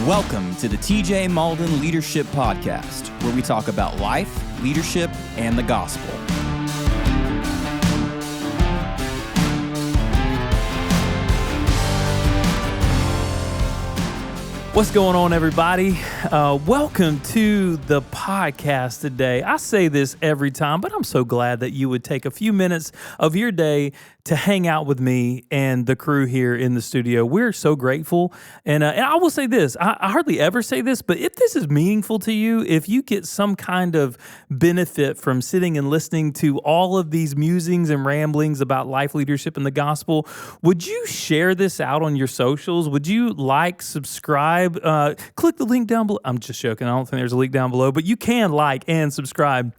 Welcome to the TJ Malden Leadership Podcast, where we talk about life, leadership, and the gospel. What's going on, everybody? Welcome to the podcast today. I say this every time, but I'm so glad that you would take a few minutes of your day to hang out with me and the crew here in the studio. We're so grateful. And I will say this, I hardly ever say this, but if this is meaningful to you, if you get some kind of benefit from sitting and listening to all of these musings and ramblings about life, leadership, and the gospel, would you share this out on your socials? Would you like, subscribe? Click the link down below. I'm just joking. I don't think there's a link down below, but you can like and subscribe,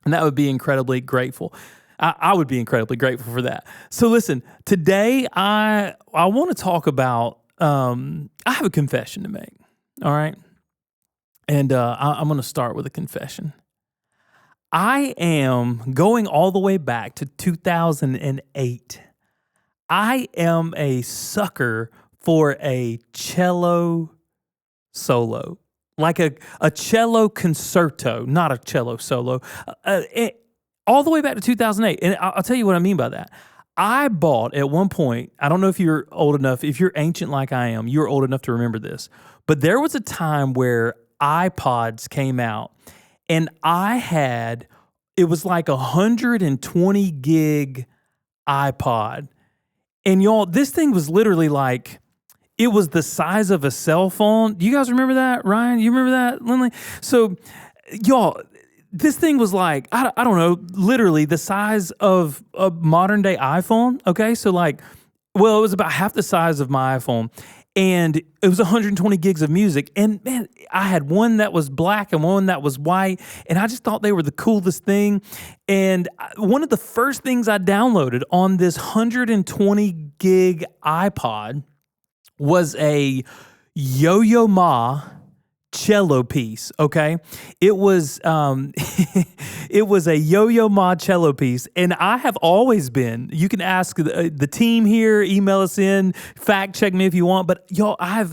and that would be incredibly grateful. I would be incredibly grateful for that. So listen, today I want to talk about, I have a confession to make, all right? And I'm going to start with a confession. I am going all the way back to 2008. I am a sucker for a cello solo, like a cello concerto, not a cello solo. All the way back to 2008. And I'll tell you what I mean by that. I bought at one point, I don't know if you're old enough, if you're ancient like I am, you're old enough to remember this, but there was a time where iPods came out and it was like 120 gig iPod. And y'all, this thing was literally like, it was the size of a cell phone. You guys remember that, Ryan? You remember that, Lindley? So, y'all, this thing was like, I don't know, literally the size of a modern day iPhone, okay? So like, well, it was about half the size of my iPhone, and it was 120 gigs of music. And man, I had one that was black and one that was white, and I just thought they were the coolest thing. And one of the first things I downloaded on this 120 gig iPod was a Yo-Yo Ma cello piece, okay? It was it was a Yo-Yo Ma cello piece, and I have always been, you can ask the team here, email us in, fact check me if you want, but y'all, I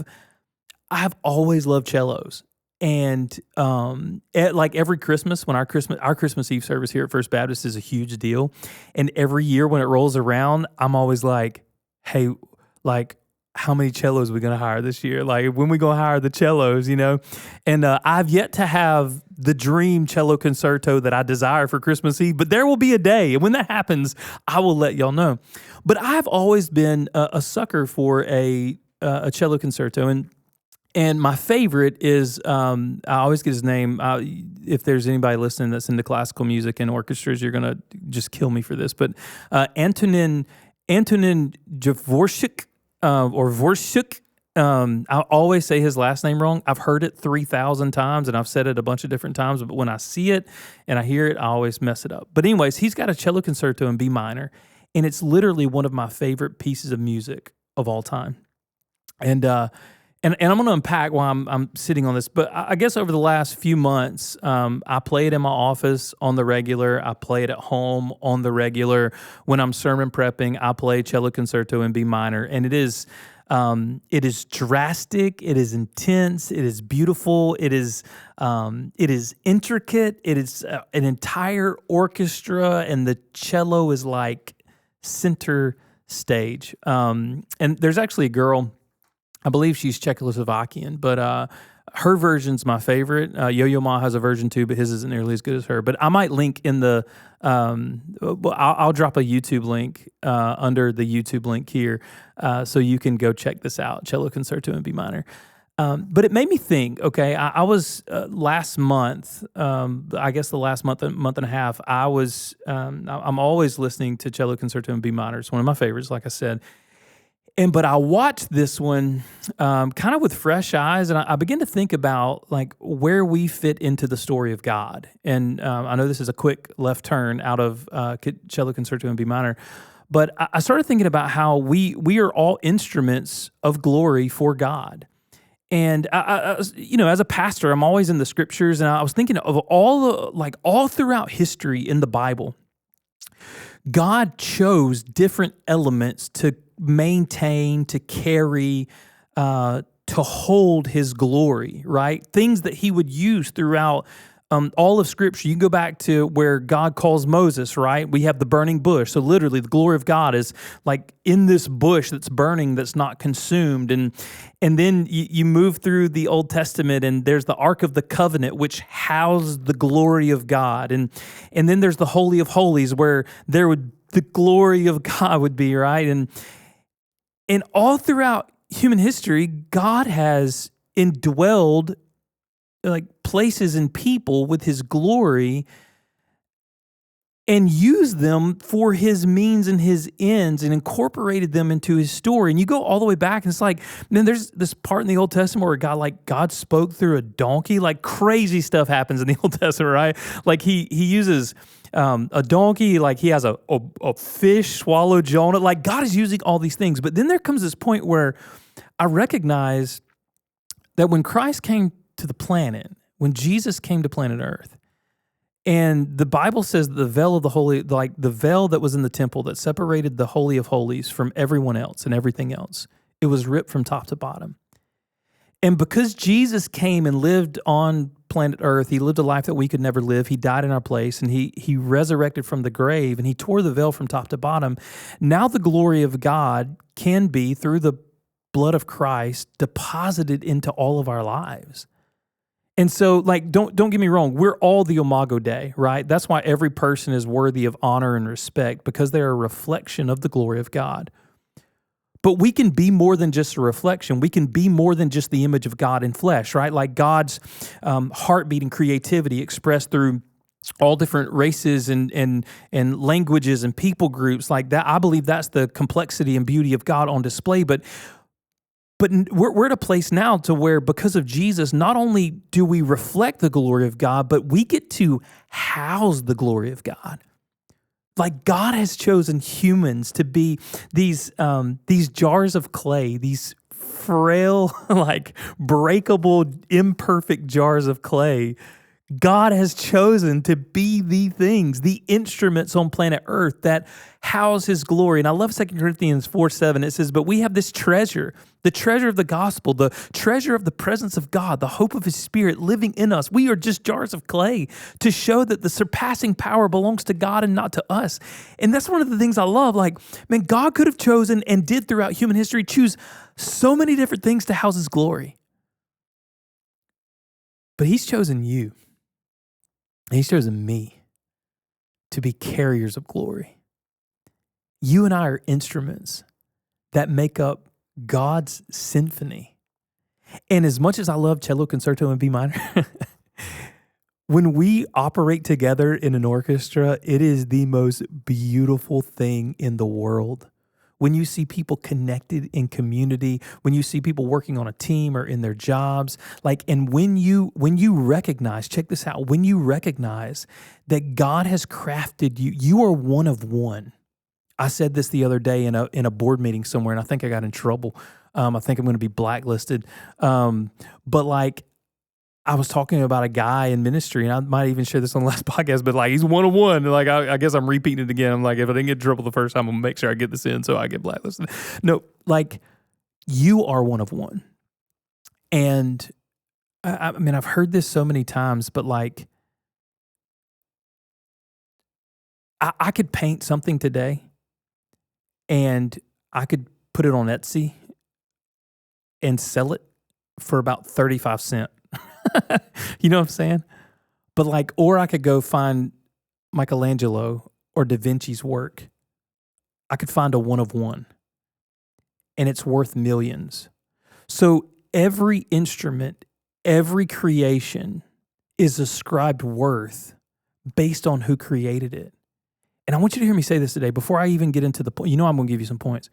have always loved cellos. And like every Christmas, when our Christmas Eve service here at First Baptist is a huge deal, and every year when it rolls around, I'm always like, hey, like, how many cellos are we going to hire this year? Like, when we going to hire the cellos, you know? And I've yet to have the dream cello concerto that I desire for Christmas Eve, but there will be a day. And when that happens, I will let y'all know. But I've always been a sucker for a cello concerto. And my favorite is, I always get his name. If there's anybody listening that's into classical music and orchestras, you're going to just kill me for this. But Antonin Dvorak, or Vorshuk. I always say his last name wrong. I've heard it 3,000 times, and I've said it a bunch of different times, but when I see it and I hear it, I always mess it up. But anyways, he's got a cello concerto in B minor, and it's literally one of my favorite pieces of music of all time. And I'm going to unpack why I'm sitting on this, but I guess over the last few months, I play it in my office on the regular. I play it at home on the regular. When I'm sermon prepping, I play cello concerto in B minor, and it is drastic. It is intense. It is beautiful. It is intricate. It is an entire orchestra, and the cello is like center stage. And there's actually a girl, I believe she's Czechoslovakian, but her version's my favorite. Yo-Yo Ma has a version too, but his isn't nearly as good as her. But I might link in the, I'll drop a YouTube link under the YouTube link here, so you can go check this out, Cello Concerto in B minor. But it made me think, okay, I was last month, I guess the last month and a half, I'm always listening to Cello Concerto in B minor. It's one of my favorites, like I said. But I watched this one kind of with fresh eyes, and I began to think about like where we fit into the story of God. And I know this is a quick left turn out of Cello Concerto in B minor, but I started thinking about how we are all instruments of glory for God. And I, as a pastor, I'm always in the scriptures, and I was thinking of all throughout history in the Bible, God chose different elements to maintain, to carry, to hold his glory, right? Things that he would use throughout all of Scripture. You can go back to where God calls Moses, right? We have the burning bush. So literally the glory of God is like in this bush that's burning, that's not consumed. And then you move through the Old Testament, and there's the Ark of the Covenant, which housed the glory of God. And then there's the Holy of Holies, where the glory of God would be, right? And all throughout human history, God has indwelled like places and people with his glory and used them for his means and his ends and incorporated them into his story. And you go all the way back, and it's like, man, there's this part in the Old Testament where God spoke through a donkey. Like crazy stuff happens in the Old Testament, right? Like he uses a donkey, like he has a fish swallow Jonah. Like God is using all these things. But then there comes this point where I recognize that when Christ came to the planet, when Jesus came to planet Earth, and the Bible says that the veil of the holy, like the veil that was in the temple that separated the Holy of Holies from everyone else and everything else, it was ripped from top to bottom. And because Jesus came and lived on planet Earth, he lived a life that we could never live. He died in our place, and he resurrected from the grave, and he tore the veil from top to bottom. Now the glory of God can be, through the blood of Christ, deposited into all of our lives. And so, like, don't get me wrong, we're all the Imago Dei, right? That's why every person is worthy of honor and respect, because they're a reflection of the glory of God. But we can be more than just a reflection. We can be more than just the image of God in flesh, right? Like God's heartbeat and creativity expressed through all different races and languages and people groups like that. I believe that's the complexity and beauty of God on display. But we're at a place now to where, because of Jesus, not only do we reflect the glory of God, but we get to house the glory of God. Like God has chosen humans to be these jars of clay, these frail, like breakable, imperfect jars of clay. God has chosen to be the things, the instruments on planet Earth that house his glory. And I love 2 Corinthians 4:7. It says, but we have this treasure, the treasure of the gospel, the treasure of the presence of God, the hope of his Spirit living in us. We are just jars of clay to show that the surpassing power belongs to God and not to us. And that's one of the things I love. Like, man, God could have chosen and did throughout human history choose so many different things to house his glory. But he's chosen you. He's chosen me to be carriers of glory. You and I are instruments that make up God's symphony. And as much as I love Cello Concerto in B minor, when we operate together in an orchestra, it is the most beautiful thing in the world. When you see people connected in community, when you see people working on a team or in their jobs, like, and when you recognize, check this out, when you recognize that God has crafted you, you are one of one. I said this the other day in a board meeting somewhere, and I think I got in trouble. I think I'm going to be blacklisted. But like, I was talking about a guy in ministry, and I might even share this on the last podcast, but like, he's one of one. Like, I guess I'm repeating it again. I'm like, if I didn't get in trouble the first time, I'm going to make sure I get this in so I get blacklisted. No, like, you are one of one. And I mean, I've heard this so many times, but like, I could paint something today, and I could put it on Etsy and sell it for about 35 cents. You know what I'm saying? But like, or I could go find Michelangelo or Da Vinci's work. I could find a one of one, and it's worth millions. So every instrument, every creation is ascribed worth based on who created it. And I want you to hear me say this today before I even get into the point. You know, I'm going to give you some points.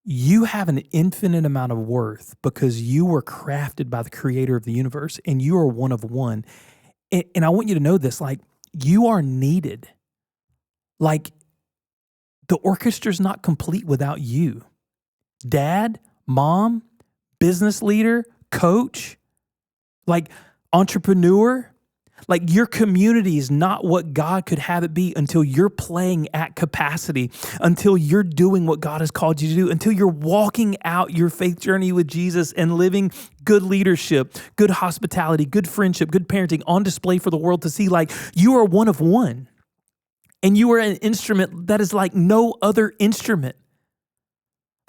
You have an infinite amount of worth because you were crafted by the creator of the universe, and you are one of one. And I want you to know this, like, you are needed. Like, the orchestra's not complete without you. Dad, mom, business leader, coach, like entrepreneur, Like your community is not what God could have it be until you're playing at capacity, until you're doing what God has called you to do, until you're walking out your faith journey with Jesus and living good leadership, good hospitality, good friendship, good parenting on display for the world to see. Like you are one of one, and you are an instrument that is like no other instrument.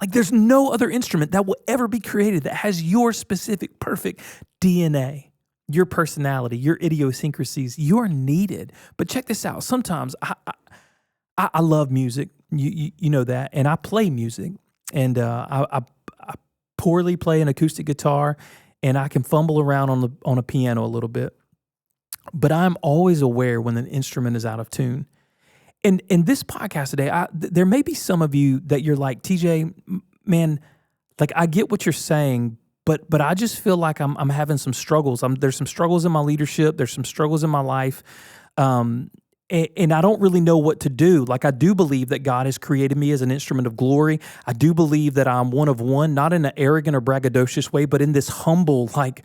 Like there's no other instrument that will ever be created that has your specific, perfect DNA. Your personality, your idiosyncrasies, you're needed. But check this out. Sometimes I love music. You know that, and I play music, and I poorly play an acoustic guitar, and I can fumble around on a piano a little bit. But I'm always aware when an instrument is out of tune. And in this podcast today, there may be some of you that you're like, TJ, man, like I get what you're saying. But I just feel like I'm having some struggles. There's some struggles in my leadership. There's some struggles in my life. And I don't really know what to do. Like I do believe that God has created me as an instrument of glory. I do believe that I'm one of one, not in an arrogant or braggadocious way, but in this humble, like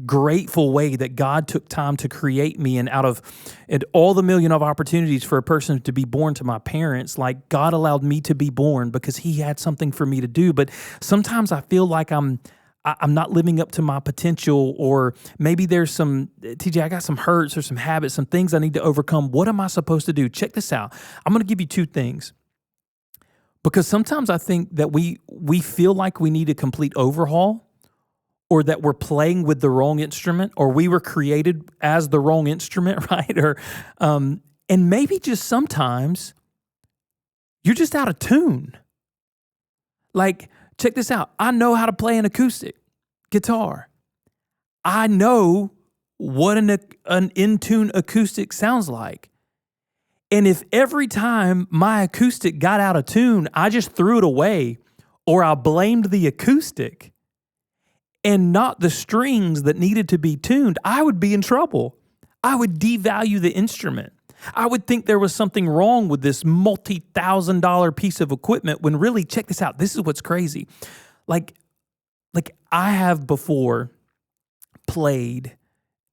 grateful way that God took time to create me. And out of all the million of opportunities for a person to be born to my parents, like God allowed me to be born because he had something for me to do. But sometimes I feel like I'm not living up to my potential, or maybe there's some, TJ, I got some hurts or some habits, some things I need to overcome. What am I supposed to do? Check this out. I'm going to give you two things, because sometimes I think that we feel like we need a complete overhaul, or that we're playing with the wrong instrument, or we were created as the wrong instrument, right? Or, and maybe just sometimes you're just out of tune. Like, check this out. I know how to play an acoustic guitar. I know what an in-tune acoustic sounds like. And if every time my acoustic got out of tune, I just threw it away, or I blamed the acoustic and not the strings that needed to be tuned, I would be in trouble. I would devalue the instrument. I would think there was something wrong with this multi-$1,000 piece of equipment when really, check this out. This is what's crazy. Like I have before played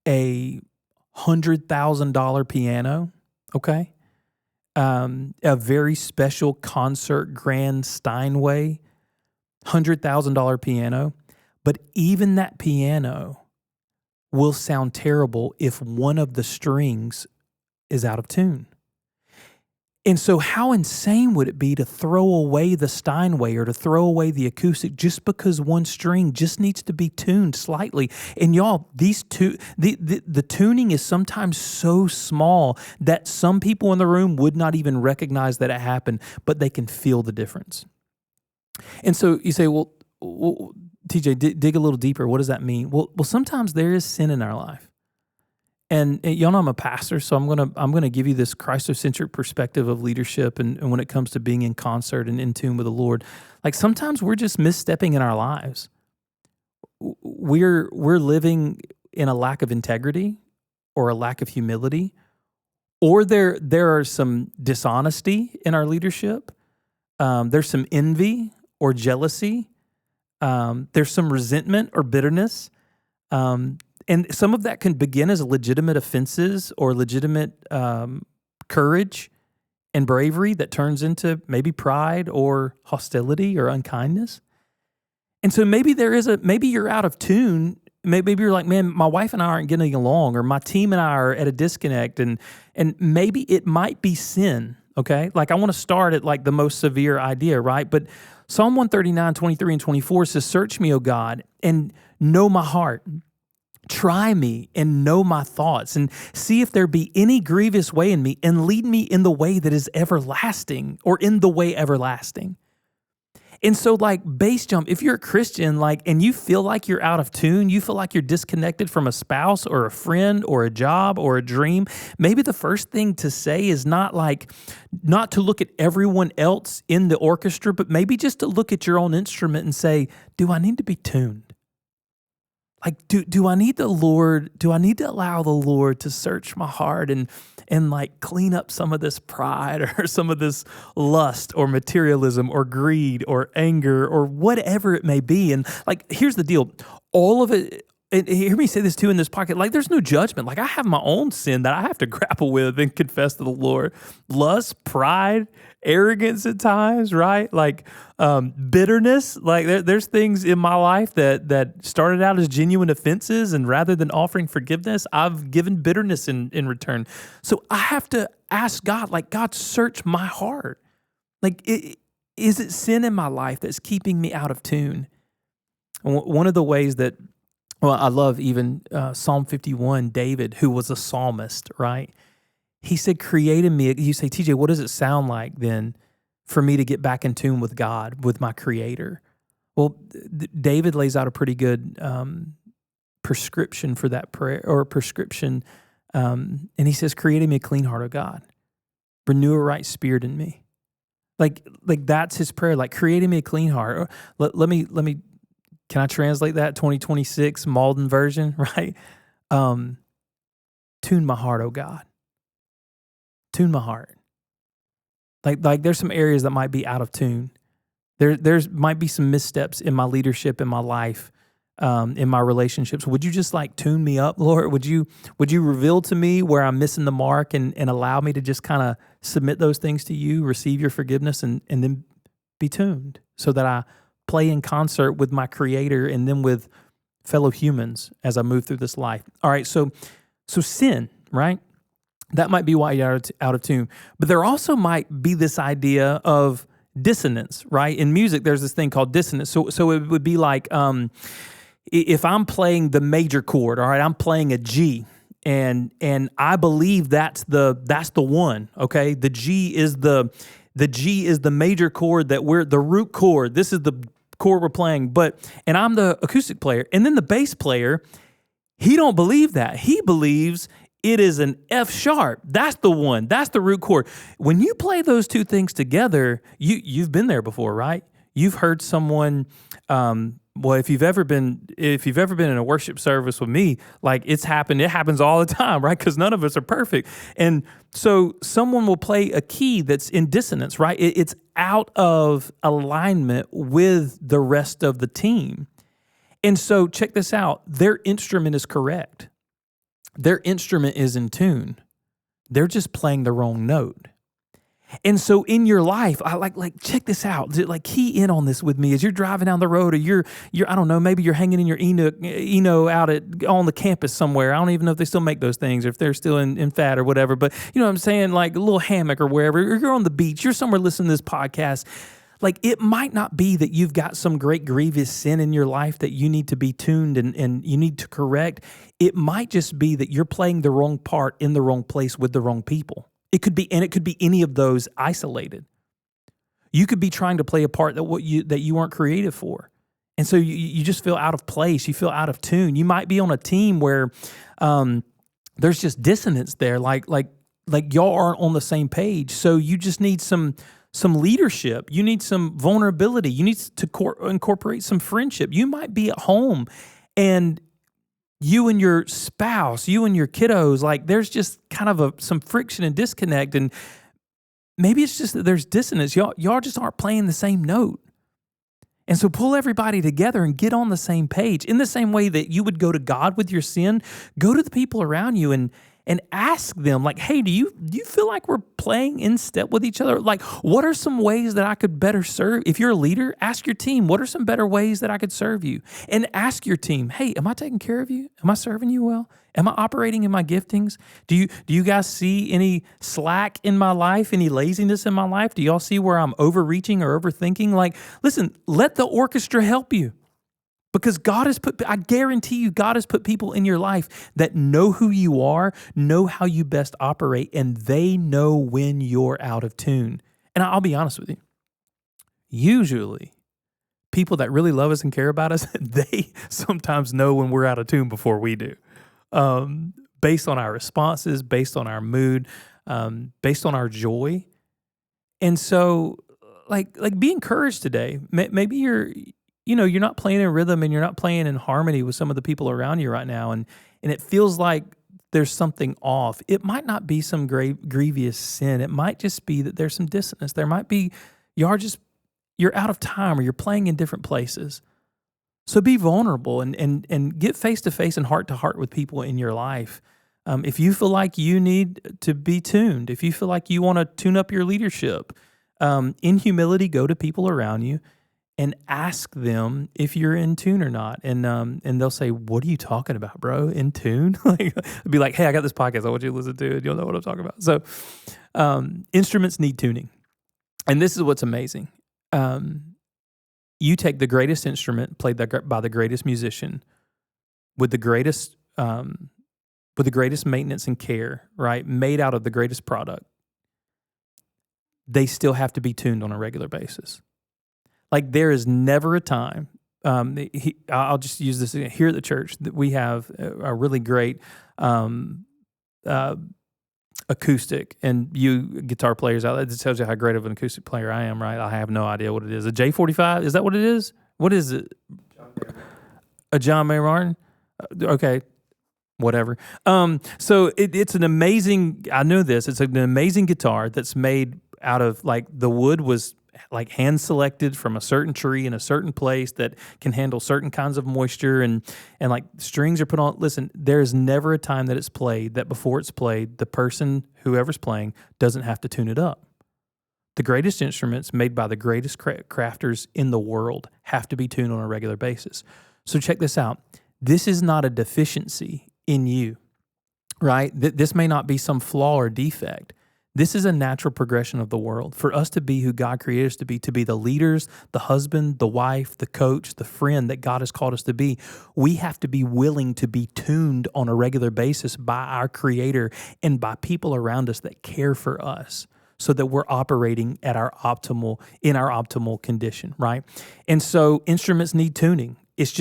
a $100,000 piano, okay? A very special concert grand Steinway, $100,000 piano. But even that piano will sound terrible if one of the strings is out of tune. And so how insane would it be to throw away the Steinway or to throw away the acoustic just because one string just needs to be tuned slightly? And y'all, the tuning is sometimes so small that some people in the room would not even recognize that it happened, but they can feel the difference. And so you say, well TJ, dig a little deeper. What does that mean? Well, sometimes there is sin in our life. And y'all know I'm a pastor, so I'm gonna give you this Christocentric perspective of leadership and when it comes to being in concert and in tune with the Lord. Like sometimes we're just misstepping in our lives. We're living in a lack of integrity or a lack of humility, or there are some dishonesty in our leadership. There's some envy or jealousy. There's some resentment or bitterness. And some of that can begin as legitimate offenses or legitimate courage and bravery that turns into maybe pride or hostility or unkindness. And so maybe you're out of tune. Maybe you're like, man, my wife and I aren't getting along, or my team and I are at a disconnect. And maybe it might be sin, okay? Like I want to start at like the most severe idea, right? But Psalm 139, 23 and 24 says, "Search me, O God, and know my heart. Try me and know my thoughts, and see if there be any grievous way in me, and lead me in the way that is everlasting," or in the way everlasting. And so like base jump, if you're a Christian, like, and you feel like you're out of tune, you feel like you're disconnected from a spouse or a friend or a job or a dream, maybe the first thing to say is not to look at everyone else in the orchestra, but maybe just to look at your own instrument and say, do I need to be tuned? Like, do I need the Lord? Do I need to allow the Lord to search my heart and like clean up some of this pride or some of this lust or materialism or greed or anger or whatever it may be? And like, here's the deal. All of it, and hear me say this too in this pocket, like there's no judgment. Like I have my own sin that I have to grapple with and confess to the Lord. Lust, pride, arrogance at times, right? Like bitterness. Like there's things in my life that started out as genuine offenses, and rather than offering forgiveness, I've given bitterness in return. So I have to ask God, like, God, search my heart. Like, is it sin in my life that's keeping me out of tune? One of the ways that, well, I love even Psalm 51, David, who was a psalmist, right? He said, create in me. You say, TJ, what does it sound like then for me to get back in tune with God, with my Creator? Well, David lays out a pretty good prescription for that prayer, or prescription. And he says, create in me a clean heart, O God. Renew a right spirit in me. Like that's his prayer, like creating me a clean heart. Let me, can I translate that 2026 Malden version, right? Tune my heart, oh God. Tune my heart. Like there's some areas that might be out of tune. There's might be some missteps in my leadership, in my life, in my relationships. Would you just like tune me up, Lord? Would you reveal to me where I'm missing the mark and allow me to just kind of submit those things to you, receive your forgiveness, and then be tuned so that I play in concert with my Creator and then with fellow humans as I move through this life. All right, so sin, right? That might be why you're out of tune. But there also might be this idea of dissonance, right? In music, there's this thing called dissonance. So it would be like if I'm playing the major chord, all right, I'm playing a G, and I believe that's the one, okay? The G is the major chord that we're the root chord. This is the chord we're playing, and I'm the acoustic player, and then the bass player, he don't believe that. He believes it is an F sharp. That's the one. That's the root chord. When you play those two things together, you've been there before, right? You've heard someone. Well, if you've ever been in a worship service with me, like it's happened. It happens all the time, right? Because none of us are perfect. And so someone will play a key that's in dissonance, right? It's out of alignment with the rest of the team. And so check this out. Their instrument is correct. Their instrument is in tune. They're just playing the wrong note. And so in your life, I like check this out. Like key in on this with me as you're driving down the road, or you're I don't know, maybe you're hanging in your Eno out on the campus somewhere. I don't even know if they still make those things or if they're still in fat or whatever. But you know what I'm saying, like a little hammock or wherever. Or you're on the beach. You're somewhere listening to this podcast. Like it might not be that you've got some great grievous sin in your life that you need to be tuned and you need to correct. It might just be that you're playing the wrong part in the wrong place with the wrong people. It could be any of those isolated. You could be trying to play a part that you weren't created for. And so you just feel out of place. You feel out of tune. You might be on a team where there's just dissonance there, like y'all aren't on the same page. So you just need some leadership. You need some vulnerability. You need to incorporate some friendship. You might be at home and you and your spouse, you and your kiddos, like there's just kind of some friction and disconnect. And maybe it's just that there's dissonance. Y'all just aren't playing the same note. And so pull everybody together and get on the same page. In the same way that you would go to God with your sin, go to the people around you and ask them, like, hey, do you feel like we're playing in step with each other? Like, what are some ways that I could better serve? If you're a leader, ask your team, what are some better ways that I could serve you? And ask your team, hey, am I taking care of you? Am I serving you well? Am I operating in my giftings? Do you guys see any slack in my life, any laziness in my life? Do y'all see where I'm overreaching or overthinking? Like, listen, let the orchestra help you. Because I guarantee you, God has put people in your life that know who you are, know how you best operate, and they know when you're out of tune. And I'll be honest with you. Usually, people that really love us and care about us, they sometimes know when we're out of tune before we do. Based on our responses, based on our mood, based on our joy. And so, like be encouraged today. Maybe you're not playing in rhythm and you're not playing in harmony with some of the people around you right now. And it feels like there's something off. It might not be some grievous sin. It might just be that there's some dissonance. There might be, you're out of time or you're playing in different places. So be vulnerable and get face to face and heart to heart with people in your life. If you feel like you need to be tuned, if you feel like you want to tune up your leadership, in humility, go to people around you and ask them if you're in tune or not. And they'll say, "What are you talking about, bro? In tune?" Like, be like, "Hey, I got this podcast I want you to listen to, and you'll know what I'm talking about." So, instruments need tuning, and this is what's amazing. You take the greatest instrument played by the greatest musician, with the greatest maintenance and care, right? Made out of the greatest product. They still have to be tuned on a regular basis. Like, there is never a time. I'll just use this here at the church, that we have a really great acoustic, and you guitar players out there, it tells you how great of an acoustic player I am, right? I have no idea what it is. A J45? Is that what it is? What is it? A John Mayer Martin? Okay. Whatever. So it's an amazing, I know this, it's an amazing guitar that's made out of, like, the wood was like hand selected from a certain tree in a certain place that can handle certain kinds of moisture, and like strings are put on. Listen, there's never a time that it's played that before it's played, the person, whoever's playing, doesn't have to tune it up. The greatest instruments made by the greatest crafters in the world have to be tuned on a regular basis. So check this out. This is not a deficiency in you, right? This may not be some flaw or defect. This is a natural progression of the world. For us to be who God created us to be the leaders, the husband, the wife, the coach, the friend that God has called us to be, we have to be willing to be tuned on a regular basis by our Creator and by people around us that care for us, so that we're operating at our optimal condition, right? And so instruments need tuning. It's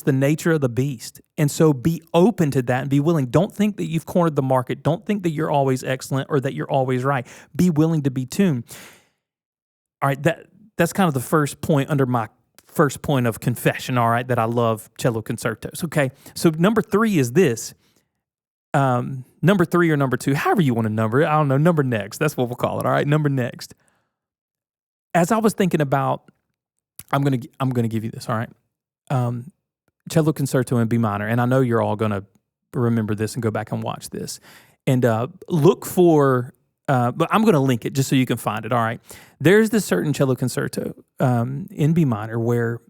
the nature of the beast. And so be open to that and be willing. Don't think that you've cornered the market. Don't think that you're always excellent or that you're always right. Be willing to be tuned. All right, that's kind of the first point under my first point of confession, all right, that I love cello concertos. Okay, so number 3 is this. Number 3 or number 2, however you want to number it. I don't know, number next. That's what we'll call it, all right, number next. As I was thinking about, I'm gonna give you this, all right? Cello Concerto in B minor, and I know you're all going to remember this and go back and watch this, and look for, but I'm going to link it just so you can find it, all right? There's this certain Cello Concerto in B minor where,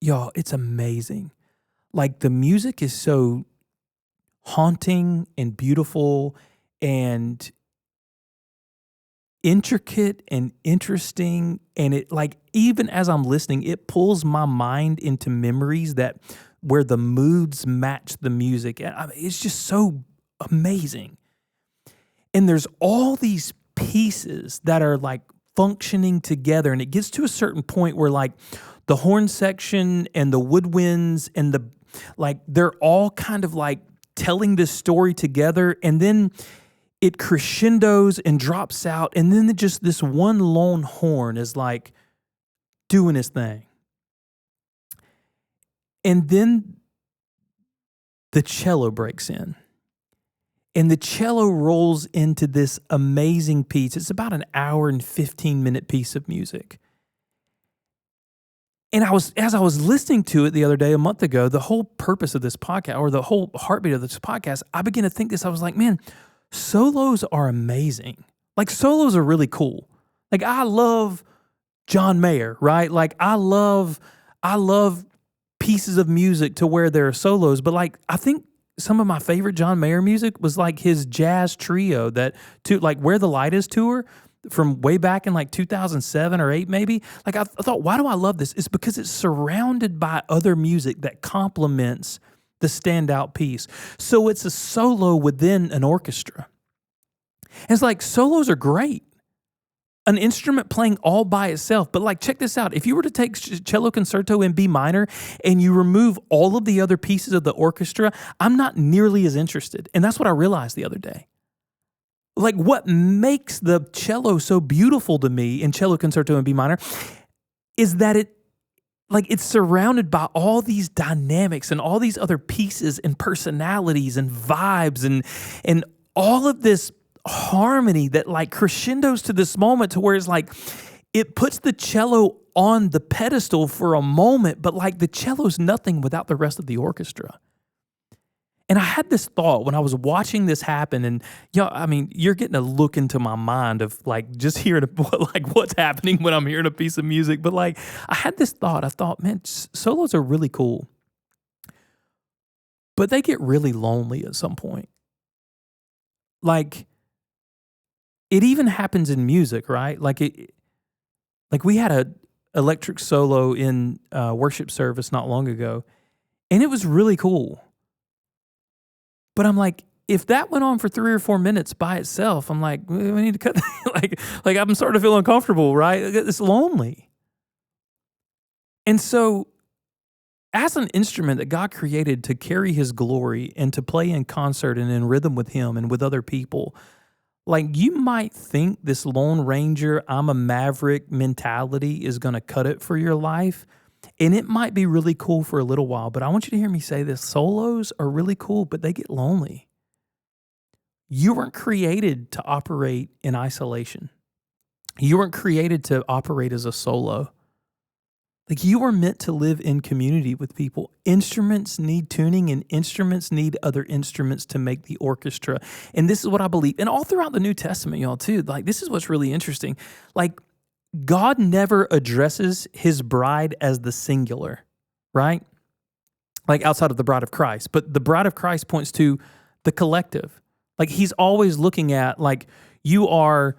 y'all, it's amazing. Like, the music is so haunting and beautiful and intricate and interesting, and it, like, even as I'm listening, it pulls my mind into memories that where the moods match the music. And it's just so amazing. And there's all these pieces that are like functioning together, and it gets to a certain point where, like, the horn section and the woodwinds and the, like, they're all kind of like telling this story together, and then it crescendos and drops out, and then just this one lone horn is like doing his thing. And then the cello breaks in, and the cello rolls into this amazing piece. It's about an hour and 15-minute piece of music. And as I was listening to it the other day, a month ago, the whole purpose of this podcast, or the whole heartbeat of this podcast, I began to think this. I was like, man, solos are amazing. Like, solos are really cool. Like, I love John Mayer, right? Like, I love pieces of music to where there are solos, but, like, I think some of my favorite John Mayer music was like his jazz trio like Where the Light Is tour from way back in like 2007 or 8 maybe. Like, I thought, why do I love this? It's because it's surrounded by other music that complements the standout piece. So it's a solo within an orchestra. And it's like, solos are great. An instrument playing all by itself. But, like, check this out. If you were to take Cello Concerto in B minor and you remove all of the other pieces of the orchestra, I'm not nearly as interested. And that's what I realized the other day. Like, what makes the cello so beautiful to me in Cello Concerto in B minor is that it's surrounded by all these dynamics and all these other pieces and personalities and vibes and all of this harmony that, like, crescendos to this moment to where it's like it puts the cello on the pedestal for a moment, but like the cello's nothing without the rest of the orchestra. And I had this thought when I was watching this happen, and you're getting a look into my mind of like just hearing like what's happening when I'm hearing a piece of music. But like I had this thought. I thought, man, solos are really cool, but they get really lonely at some point. Like it even happens in music, right? Like we had a electric solo in worship service not long ago, and it was really cool. But I'm like, if that went on for 3 or 4 minutes by itself, I'm like, we need to cut. like I'm starting to feel uncomfortable, right? It's lonely. And so, as an instrument that God created to carry His glory and to play in concert and in rhythm with Him and with other people, like you might think this Lone Ranger, I'm a maverick mentality is going to cut it for your life. And it might be really cool for a little while, but I want you to hear me say this. Solos are really cool, but they get lonely. You weren't created to operate in isolation. You weren't created to operate as a solo. Like you were meant to live in community with people. Instruments need tuning, and instruments need other instruments to make the orchestra. And this is what I believe. And all throughout the New Testament, y'all, too. Like this is what's really interesting. Like God never addresses His bride as the singular, right? Like outside of the bride of Christ. But the bride of Christ points to the collective. Like He's always looking at like you are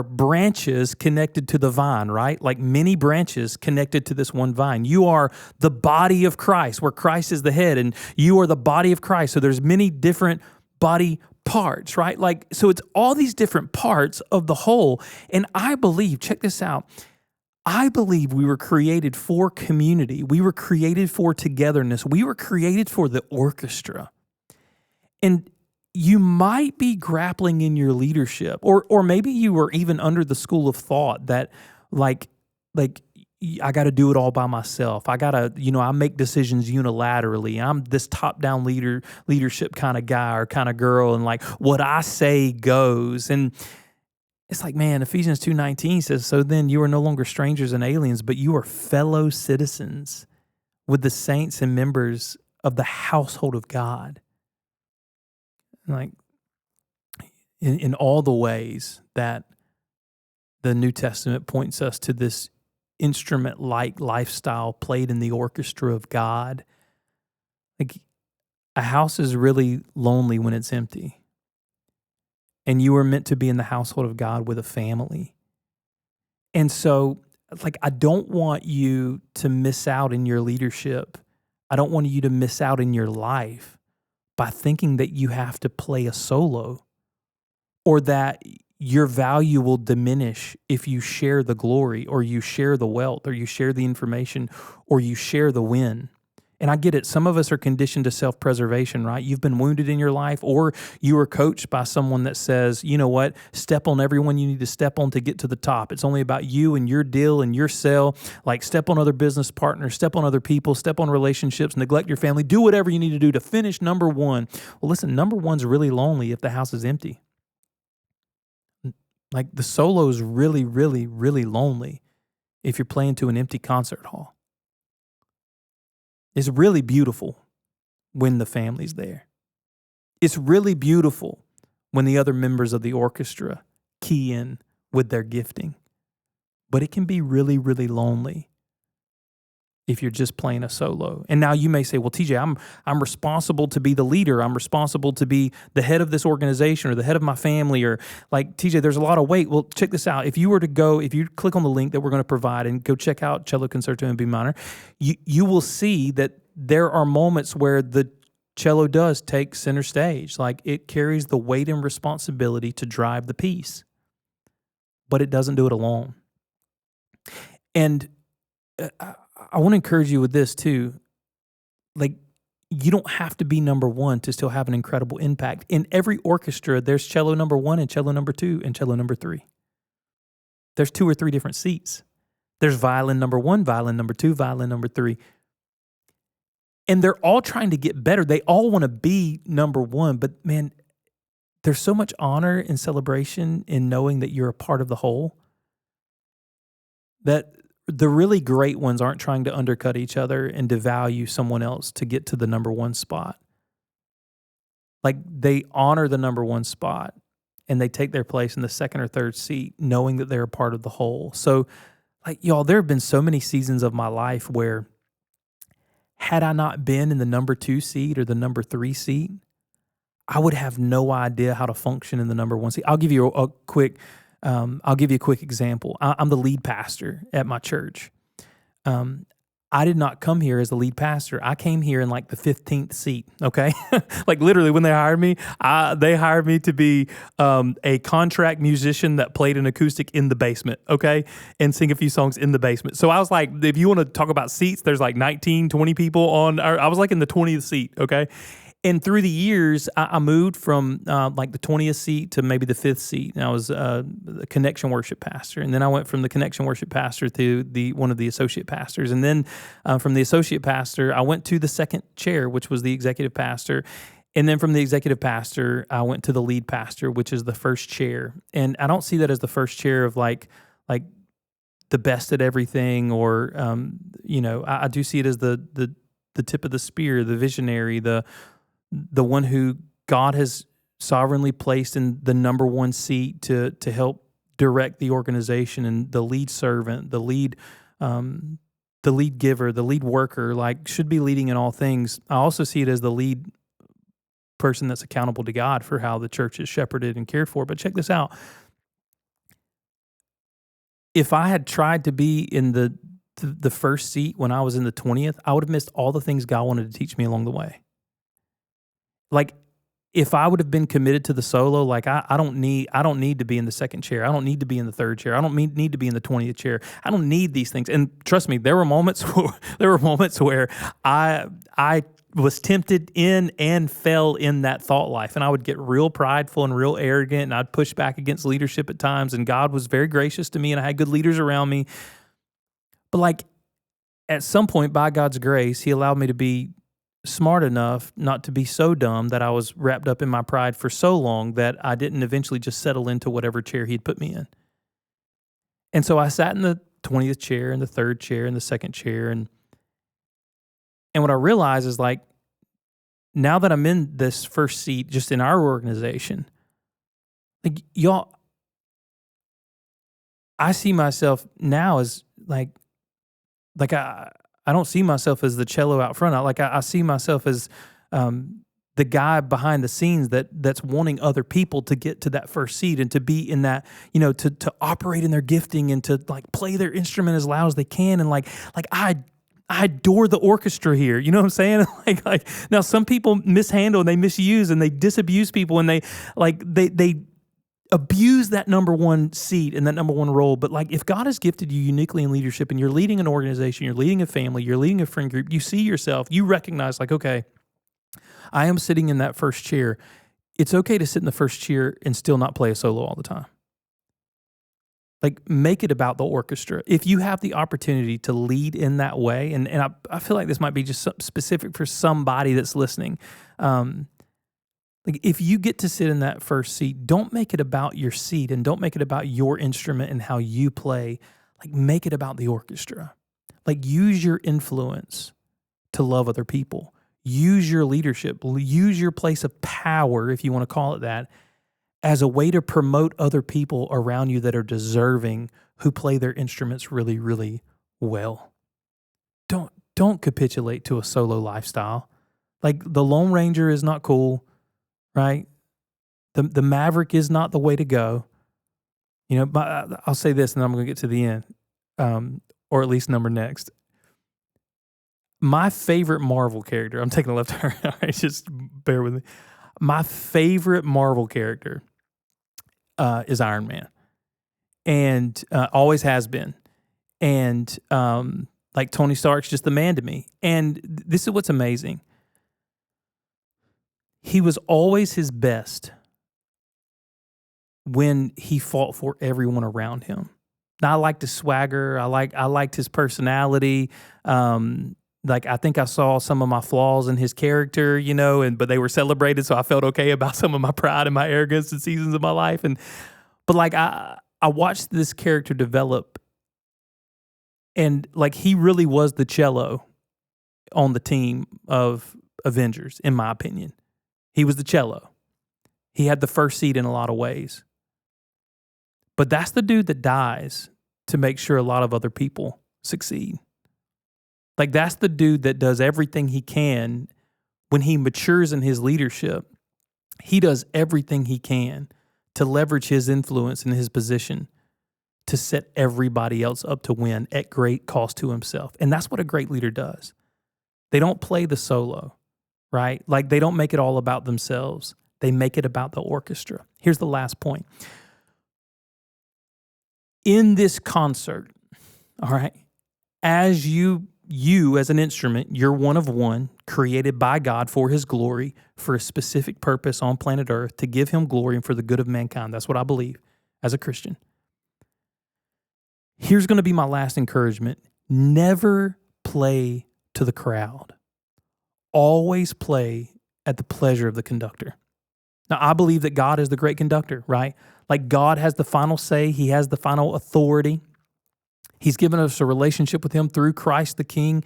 branches connected to the vine, right? Like many branches connected to this one vine. You are the body of Christ, where Christ is the head, and you are the body of Christ. So there's many different body parts, right? Like, so it's all these different parts of the whole. And I believe, check this out, I believe we were created for community. We were created for togetherness. We were created for the orchestra. And you might be grappling in your leadership, or maybe you were even under the school of thought that like I got to do it all by myself. I got to, I make decisions unilaterally. I'm this top-down leadership kind of guy or kind of girl, and like what I say goes. And it's like, man, Ephesians 2:19 says, so then you are no longer strangers and aliens, but you are fellow citizens with the saints and members of the household of God. Like in all the ways that the New Testament points us to this instrument-like lifestyle played in the orchestra of God. Like a house is really lonely when it's empty. And you were meant to be in the household of God with a family. And so, like, I don't want you to miss out in your leadership. I don't want you to miss out in your life by thinking that you have to play a solo, or that your value will diminish if you share the glory, or you share the wealth, or you share the information, or you share the win. And I get it. Some of us are conditioned to self-preservation, right? You've been wounded in your life, or you were coached by someone that says, you know what, step on everyone you need to step on to get to the top. It's only about you and your deal and your sell. Like step on other business partners, step on other people, step on relationships, neglect your family, do whatever you need to do to finish number one. Well, listen, number one's really lonely if the house is empty. Like the solo is really, really, really lonely if you're playing to an empty concert hall. It's really beautiful when the family's there. It's really beautiful when the other members of the orchestra key in with their gifting. But it can be really, really lonely if you're just playing a solo. And now you may say, well, TJ, I'm responsible to be the leader. I'm responsible to be the head of this organization or the head of my family, or like, TJ, there's a lot of weight. Well, check this out. If you click on the link that we're going to provide and go check out Cello Concerto in B minor, you will see that there are moments where the cello does take center stage. Like it carries the weight and responsibility to drive the piece, but it doesn't do it alone. And I want to encourage you with this too. Like, you don't have to be number one to still have an incredible impact. In every orchestra, there's cello number one and cello number two and cello number three. There's 2 or 3 different seats. There's violin number one, violin number two, violin number three. And they're all trying to get better. They all want to be number one, but man, there's so much honor and celebration in knowing that you're a part of the whole, that the really great ones aren't trying to undercut each other and devalue someone else to get to the number one spot. Like, they honor the number one spot and they take their place in the second or third seat, knowing that they're a part of the whole. So, like, y'all, there have been so many seasons of my life where, had I not been in the number 2 seat or the number 3 seat, I would have no idea how to function in the number 1 seat. I'll give you a quick example. I'm the lead pastor at my church. I did not come here as the lead pastor. I came here in like the 15th seat, okay? Like, literally, when they hired me, they hired me to be a contract musician that played an acoustic in the basement, okay? And sing a few songs in the basement. So I was like, if you want to talk about seats, there's like 19, 20 people on. I was like in the 20th seat, okay? And through the years, I moved from like the 20th seat to maybe the 5th seat. And I was a connection worship pastor. And then I went from the connection worship pastor to one of the associate pastors. And then from the associate pastor, I went to the second chair, which was the executive pastor. And then from the executive pastor, I went to the lead pastor, which is the first chair. And I don't see that as the first chair of like the best at everything, or I do see it as the tip of the spear, the visionary, the one who God has sovereignly placed in the number 1 seat to help direct the organization, and the lead servant, the lead giver, the lead worker, like, should be leading in all things. I also see it as the lead person that's accountable to God for how the church is shepherded and cared for. But check this out. If I had tried to be in the first seat when I was in the 20th, I would have missed all the things God wanted to teach me along the way. Like, if I would have been committed to the solo, like, I don't need to be in the second chair. I don't need to be in the third chair. I don't need to be in the 20th chair. I don't need these things. And trust me, there were moments where I was tempted in and fell in that thought life, and I would get real prideful and real arrogant, and I'd push back against leadership at times. And God was very gracious to me, and I had good leaders around me. But like, at some point, by God's grace, He allowed me to be smart enough not to be so dumb that I was wrapped up in my pride for so long that I didn't eventually just settle into whatever chair He'd put me in. And so I sat in the 20th chair and the third chair and the second chair. And what I realized is, like, now that I'm in this first seat just in our organization, like, y'all, I see myself now as like I don't see myself as the cello out front. I see myself as the guy behind the scenes that's wanting other people to get to that first seat and to be in that, to operate in their gifting and to like play their instrument as loud as they can. And like I adore the orchestra here. You know what I'm saying? like now some people mishandle and they misuse and they disabuse people, and they abuse that number 1 seat and that number 1 role. But like, if God has gifted you uniquely in leadership and you're leading an organization, you're leading a family, you're leading a friend group, you see yourself, you recognize, like, okay, I am sitting in that first chair. It's okay to sit in the first chair and still not play a solo all the time. Like, make it about the orchestra. If you have the opportunity to lead in that way, and I feel like this might be just specific for somebody that's listening. Like, if you get to sit in that first seat, don't make it about your seat and don't make it about your instrument and how you play. Like, make it about the orchestra. Like, use your influence to love other people. Use your leadership. Use your place of power, if you want to call it that, as a way to promote other people around you that are deserving, who play their instruments really, really well. Don't capitulate to a solo lifestyle. Like, the Lone Ranger is not cool. Right? The Maverick is not the way to go. I'll say this, and then I'm going to get to the end, or at least number next. My favorite Marvel character, I'm taking a left turn, all right, just bear with me. My favorite Marvel character is Iron Man, and always has been. And like, Tony Stark's just the man to me. And this is what's amazing. He was always his best when he fought for everyone around him. Now, I liked his swagger. I liked his personality. I think I saw some of my flaws in his character, but they were celebrated, so I felt okay about some of my pride and my arrogance in seasons of my life. But I watched this character develop And like he really was the cello on the team of Avengers, in my opinion. He was the cello. He had the first seat in a lot of ways. But that's the dude that dies to make sure a lot of other people succeed. Like that's the dude that does everything he can when he matures in his leadership. He does everything he can to leverage his influence and his position to set everybody else up to win at great cost to himself. And that's what a great leader does. They don't play the solo, right? Like they don't make it all about themselves. They make it about the orchestra. Here's the last point. In this concert, all right, as you as an instrument, you're one of one, created by God for his glory, for a specific purpose on planet Earth, to give him glory and for the good of mankind. That's what I believe as a Christian. Here's going to be my last encouragement. Never play to the crowd. Always play at the pleasure of the conductor. Now, I believe that God is the great conductor, right? Like God has the final say. He has the final authority. He's given us a relationship with him through Christ the King.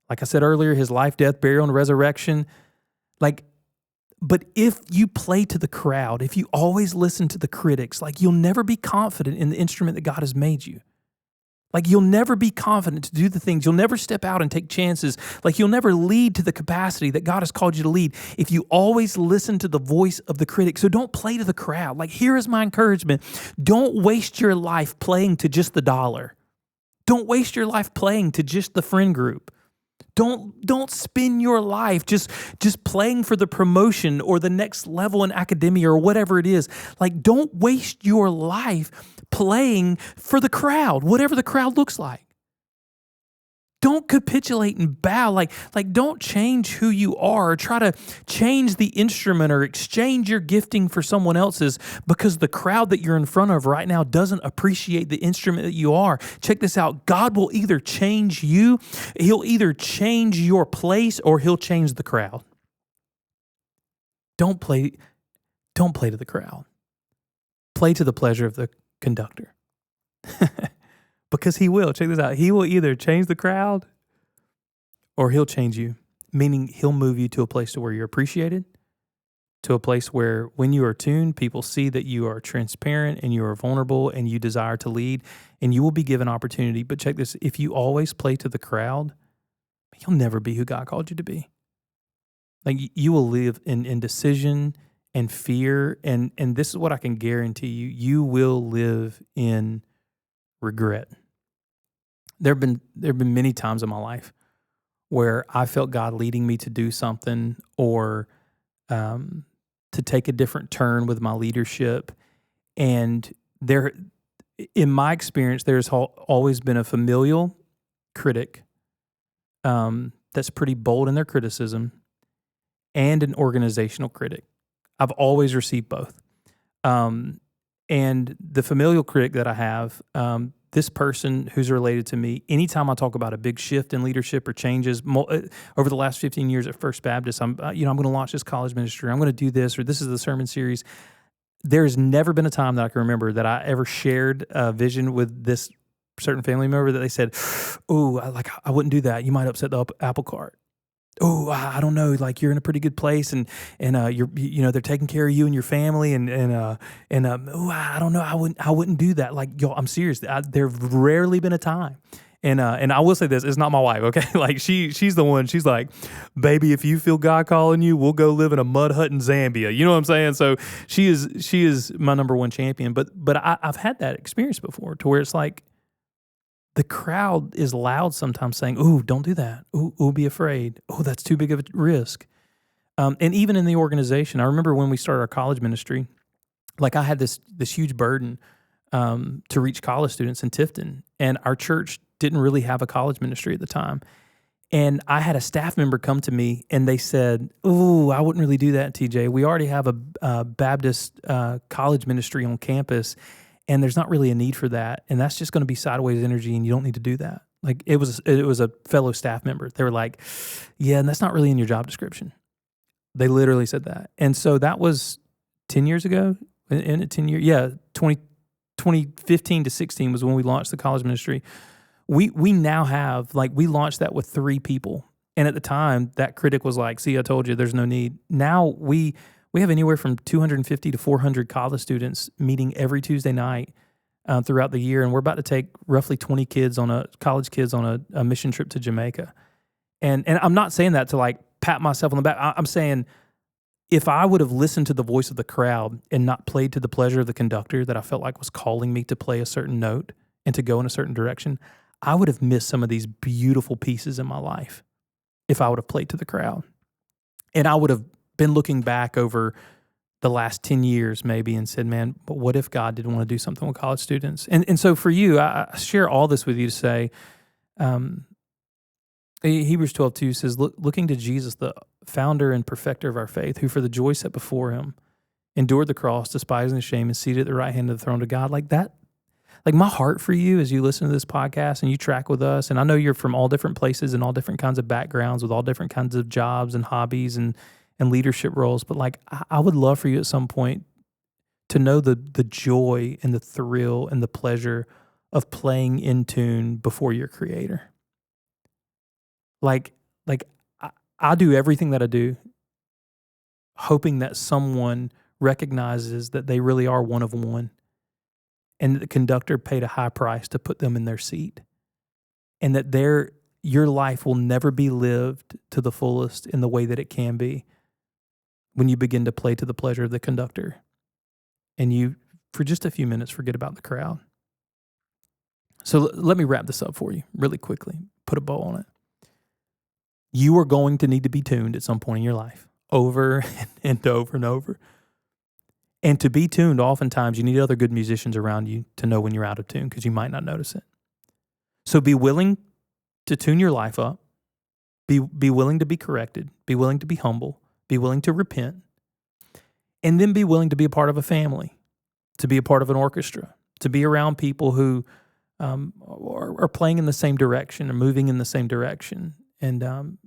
Like I said earlier, his life, death, burial, and resurrection. But if you play to the crowd, if you always listen to the critics, like you'll never be confident in the instrument that God has made you. Like you'll never be confident to do the things. You'll never step out and take chances. Like you'll never lead to the capacity that God has called you to lead if you always listen to the voice of the critic. So don't play to the crowd. Like here is my encouragement. Don't waste your life playing to just the dollar. Don't waste your life playing to just the friend group. Don't spend your life just playing for the promotion or the next level in academia or whatever it is. Like don't waste your life playing for the crowd, whatever the crowd looks like. Don't capitulate and bow. Like don't change who you are or try to change the instrument or exchange your gifting for someone else's because the crowd that you're in front of right now doesn't appreciate the instrument that you are. Check this out. God will either change you, he'll either change your place or he'll change the crowd. Don't play to the crowd. Play to the pleasure of the conductor. Because he will. Check this out. He will either change the crowd or he'll change you, meaning he'll move you to a place to where you're appreciated, to a place where when you are tuned, people see that you are transparent and you are vulnerable and you desire to lead, and you will be given opportunity. But check this. If you always play to the crowd, you'll never be who God called you to be. Like you will live in indecision and fear. And this is what I can guarantee you. You will live in regret. There have been many times in my life where I felt God leading me to do something or to take a different turn with my leadership. And there, in my experience, there's always been a familial critic that's pretty bold in their criticism and an organizational critic. I've always received both. And the familial critic that I have, this person who's related to me, anytime I talk about a big shift in leadership or changes over the last 15 years at First Baptist, I'm going to launch this college ministry. I'm going to do this, or this is the sermon series. There's never been a time that I can remember that I ever shared a vision with this certain family member that they said, "Oh, I wouldn't do that. You might upset the apple cart." Oh, I don't know. Like you're in a pretty good place, and they're taking care of you and your family, and I don't know. I wouldn't do that. Like, yo, I'm serious. There've rarely been a time, and I will say this: it's not my wife, okay? Like she's the one. She's like, baby, if you feel God calling you, we'll go live in a mud hut in Zambia. You know what I'm saying? So she is my number one champion. But I've had that experience before, to where it's like, the crowd is loud sometimes saying, "Ooh, don't do that. Ooh, be afraid. Oh, that's too big of a risk." And even in the organization, I remember when we started our college ministry, like I had this huge burden to reach college students in Tifton, and our church didn't really have a college ministry at the time. And I had a staff member come to me and they said, "Ooh, I wouldn't really do that, TJ. We already have a Baptist college ministry on campus. And there's not really a need for that. And that's just going to be sideways energy, and you don't need to do that." Like it was a fellow staff member. They were like, "Yeah, and that's not really in your job description." They literally said that. And so that was 10 years ago. In 10 years, yeah, 2015 to 16 was when we launched the college ministry. we now have, like, we launched that with 3 people. And at the time, that critic was like, see, I told you there's no need. Now we have anywhere from 250 to 400 college students meeting every Tuesday night throughout the year. And we're about to take roughly 20 college kids on a mission trip to Jamaica. And I'm not saying that to like pat myself on the back. I'm saying if I would have listened to the voice of the crowd and not played to the pleasure of the conductor that I felt like was calling me to play a certain note and to go in a certain direction, I would have missed some of these beautiful pieces in my life if I would have played to the crowd. And I would have been looking back over the last 10 years maybe and said, man, but what if God didn't want to do something with college students? And so for you, I share all this with you to say, Hebrews 12:2 says, looking to Jesus, the founder and perfecter of our faith, who for the joy set before him endured the cross, despising the shame, and seated at the right hand of the throne of God. Like that, like my heart for you as you listen to this podcast and you track with us, and I know you're from all different places and all different kinds of backgrounds with all different kinds of jobs and hobbies and leadership roles, but like I would love for you at some point to know the joy and the thrill and the pleasure of playing in tune before your Creator. Like I do everything that I do hoping that someone recognizes that they really are one of one, and that the conductor paid a high price to put them in their seat, and that your life will never be lived to the fullest in the way that it can be when you begin to play to the pleasure of the conductor and you, for just a few minutes, forget about the crowd. So let me wrap this up for you really quickly, put a bow on it. You are going to need to be tuned at some point in your life, over and over and over. And to be tuned, oftentimes you need other good musicians around you to know when you're out of tune, because you might not notice it. So be willing to tune your life up. Be willing to be corrected. Be willing to be humble. Be willing to repent. And then be willing to be a part of a family, to be a part of an orchestra, to be around people who are playing in the same direction or moving in the same direction. And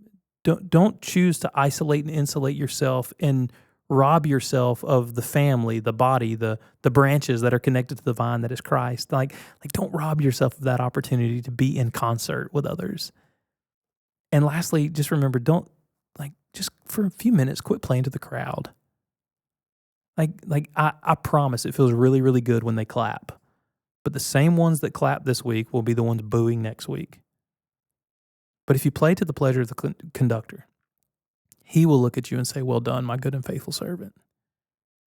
don't choose to isolate and insulate yourself and rob yourself of the family, the body, the branches that are connected to the vine that is Christ. Like don't rob yourself of that opportunity to be in concert with others. And lastly, just remember, just for a few minutes, quit playing to the crowd. I promise it feels really, really good when they clap. But the same ones that clap this week will be the ones booing next week. But if you play to the pleasure of the conductor, he will look at you and say, well done, my good and faithful servant.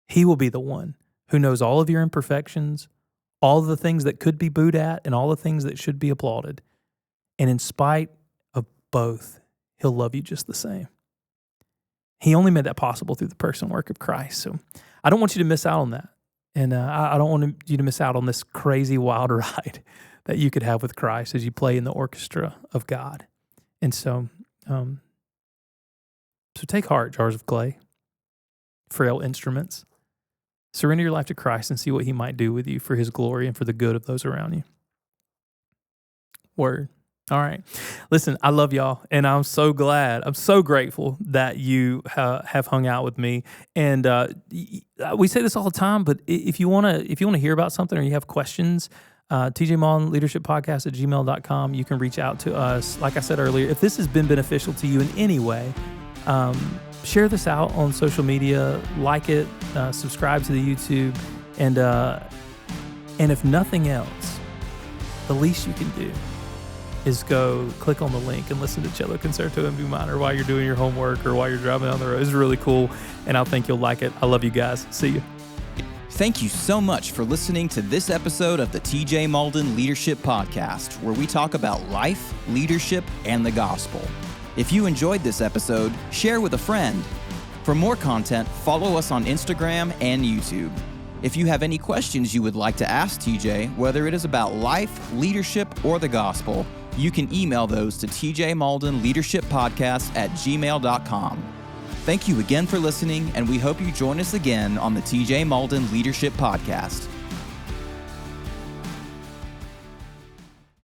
He will be the one who knows all of your imperfections, all of the things that could be booed at, and all the things that should be applauded. And in spite of both, he'll love you just the same. He only made that possible through the person and work of Christ. So I don't want you to miss out on that. And I don't want you to miss out on this crazy wild ride that you could have with Christ as you play in the orchestra of God. And so take heart, jars of clay, frail instruments. Surrender your life to Christ and see what he might do with you for his glory and for the good of those around you. Word. All right. Listen, I love y'all, and I'm so grateful that you have hung out with me. And we say this all the time, but if you want to hear about something or you have questions, TJ Malden Leadership Podcast at gmail.com. You can reach out to us. Like I said earlier, if this has been beneficial to you in any way, share this out on social media, like it, subscribe to the YouTube, and if nothing else, the least you can do is go click on the link and listen to Cello Concerto B minor while you're doing your homework or while you're driving down the road. It's really cool, and I think you'll like it. I love you guys. See you. Thank you so much for listening to this episode of the TJ Malden Leadership Podcast, where we talk about life, leadership, and the gospel. If you enjoyed this episode, share with a friend. For more content, follow us on Instagram and YouTube. If you have any questions you would like to ask TJ, whether it is about life, leadership, or the gospel, you can email those to tjmaldenleadershippodcast@gmail.com. Thank you again for listening, and we hope you join us again on the TJ Malden Leadership Podcast.